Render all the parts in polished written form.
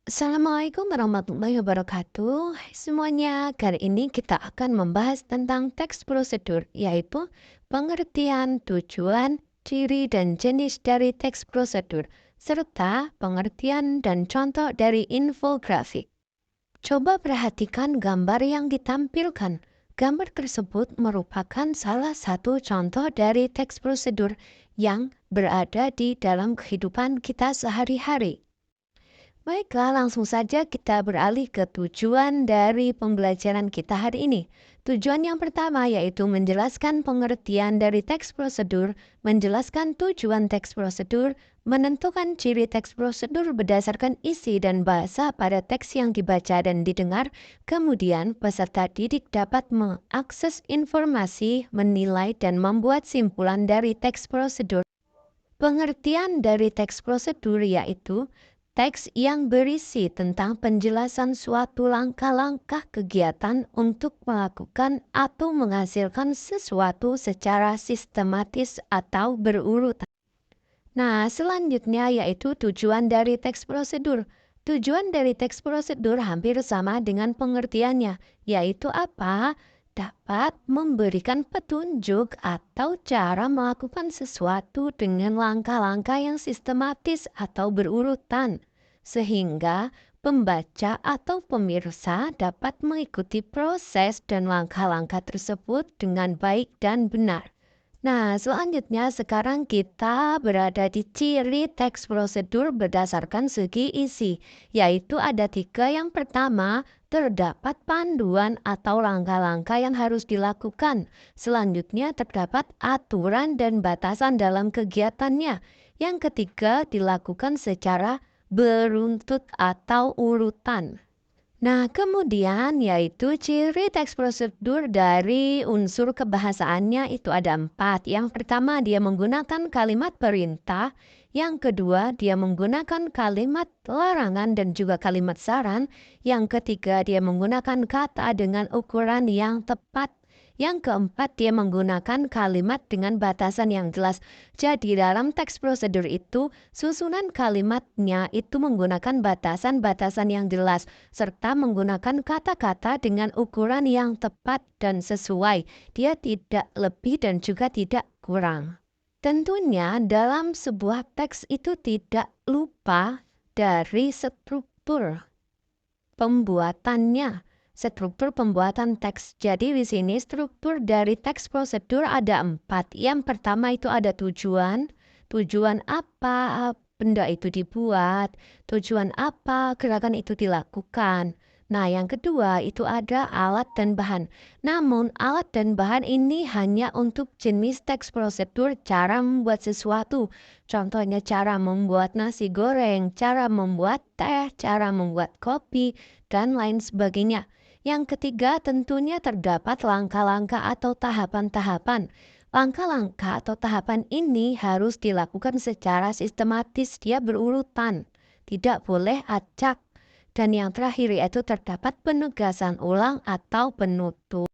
Assalamualaikum warahmatullahi wabarakatuh. Hai semuanya, kali ini kita akan membahas tentang teks prosedur, yaitu pengertian, tujuan, ciri, dan jenis dari teks prosedur, serta pengertian dan contoh dari infografik. Coba perhatikan gambar yang ditampilkan. Gambar tersebut merupakan salah satu contoh dari teks prosedur yang berada di dalam kehidupan kita sehari-hari. Baiklah, langsung saja kita beralih ke tujuan dari pembelajaran kita hari ini. Tujuan yang pertama yaitu menjelaskan pengertian dari teks prosedur, menjelaskan tujuan teks prosedur, menentukan ciri teks prosedur berdasarkan isi dan bahasa pada teks yang dibaca dan didengar. Kemudian, peserta didik dapat mengakses informasi, menilai, dan membuat simpulan dari teks prosedur. Pengertian dari teks prosedur yaitu teks yang berisi tentang penjelasan suatu langkah-langkah kegiatan untuk melakukan atau menghasilkan sesuatu secara sistematis atau berurutan. Nah, selanjutnya yaitu tujuan dari teks prosedur. Tujuan dari teks prosedur hampir sama dengan pengertiannya, yaitu apa? Dapat memberikan petunjuk atau cara melakukan sesuatu dengan langkah-langkah yang sistematis atau berurutan, sehingga pembaca atau pemirsa dapat mengikuti proses dan langkah-langkah tersebut dengan baik dan benar. Nah, selanjutnya sekarang kita berada di ciri teks prosedur berdasarkan segi isi, yaitu ada tiga. Yang pertama, terdapat panduan atau langkah-langkah yang harus dilakukan. Selanjutnya terdapat aturan dan batasan dalam kegiatannya. Yang ketiga, dilakukan secara beruntut atau urutan. Nah, kemudian yaitu ciri teks prosedur dari unsur kebahasaannya itu ada 4. Yang pertama, dia menggunakan kalimat perintah. Yang kedua, dia menggunakan kalimat larangan dan juga kalimat saran. Yang ketiga, dia menggunakan kata dengan ukuran yang tepat. Yang keempat, dia menggunakan kalimat dengan batasan yang jelas. Jadi dalam teks prosedur itu, susunan kalimatnya itu menggunakan batasan-batasan yang jelas, serta menggunakan kata-kata dengan ukuran yang tepat dan sesuai. Dia tidak lebih dan juga tidak kurang. Tentunya dalam sebuah teks itu tidak lupa dari struktur pembuatannya. Struktur pembuatan teks. Jadi di sini struktur dari teks prosedur ada 4. Yang pertama itu ada tujuan. Tujuan apa benda itu dibuat. Tujuan apa gerakan itu dilakukan. Nah, yang kedua itu ada alat dan bahan. Namun, alat dan bahan ini hanya untuk jenis teks prosedur cara membuat sesuatu. Contohnya cara membuat nasi goreng, cara membuat teh, cara membuat kopi, dan lain sebagainya. Yang ketiga tentunya terdapat langkah-langkah atau tahapan-tahapan. Langkah-langkah atau tahapan ini harus dilakukan secara sistematis, dia berurutan. Tidak boleh acak. Dan yang terakhir yaitu terdapat penugasan ulang atau penutup.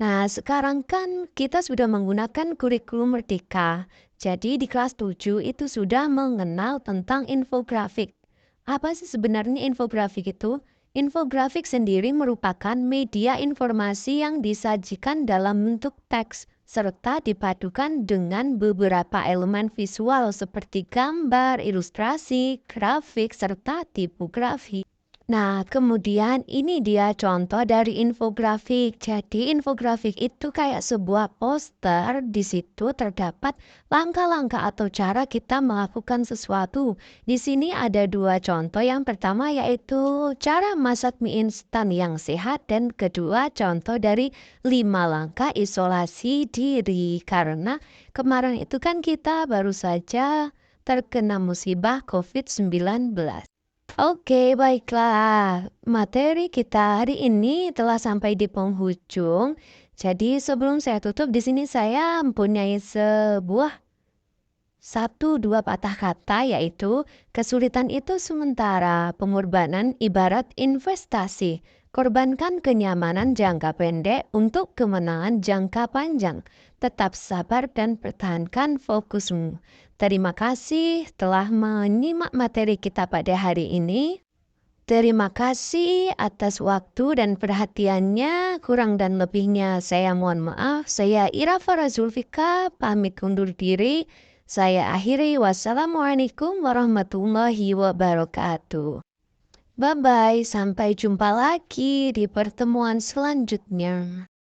Nah, sekarang kan kita sudah menggunakan kurikulum Merdeka. Jadi di kelas 7 itu sudah mengenal tentang infografik. Apa sih sebenarnya infografik itu? Infografik sendiri merupakan media informasi yang disajikan dalam bentuk teks serta dipadukan dengan beberapa elemen visual seperti gambar, ilustrasi, grafik, serta tipografi. Nah, kemudian ini dia contoh dari infografik. Jadi infografik itu kayak sebuah poster, di situ terdapat langkah-langkah atau cara kita melakukan sesuatu. Di sini ada 2 contoh. Yang pertama yaitu cara masak mie instan yang sehat dan kedua contoh dari 5 langkah isolasi diri. Karena kemarin itu kan kita baru saja terkena musibah COVID-19. Oke, baiklah. Materi kita hari ini telah sampai di penghujung. Jadi sebelum saya tutup di sini saya mempunyai sebuah 1-2 patah kata yaitu kesulitan itu sementara, pengorbanan ibarat investasi. Korbankan kenyamanan jangka pendek untuk kemenangan jangka panjang. Tetap sabar dan pertahankan fokusmu. Terima kasih telah menyimak materi kita pada hari ini. Terima kasih atas waktu dan perhatiannya. Kurang dan lebihnya saya mohon maaf. Saya Ira Farah Zulfika, pamit undur diri. Saya akhiri. Wassalamualaikum warahmatullahi wabarakatuh. Bye-bye, sampai jumpa lagi di pertemuan selanjutnya.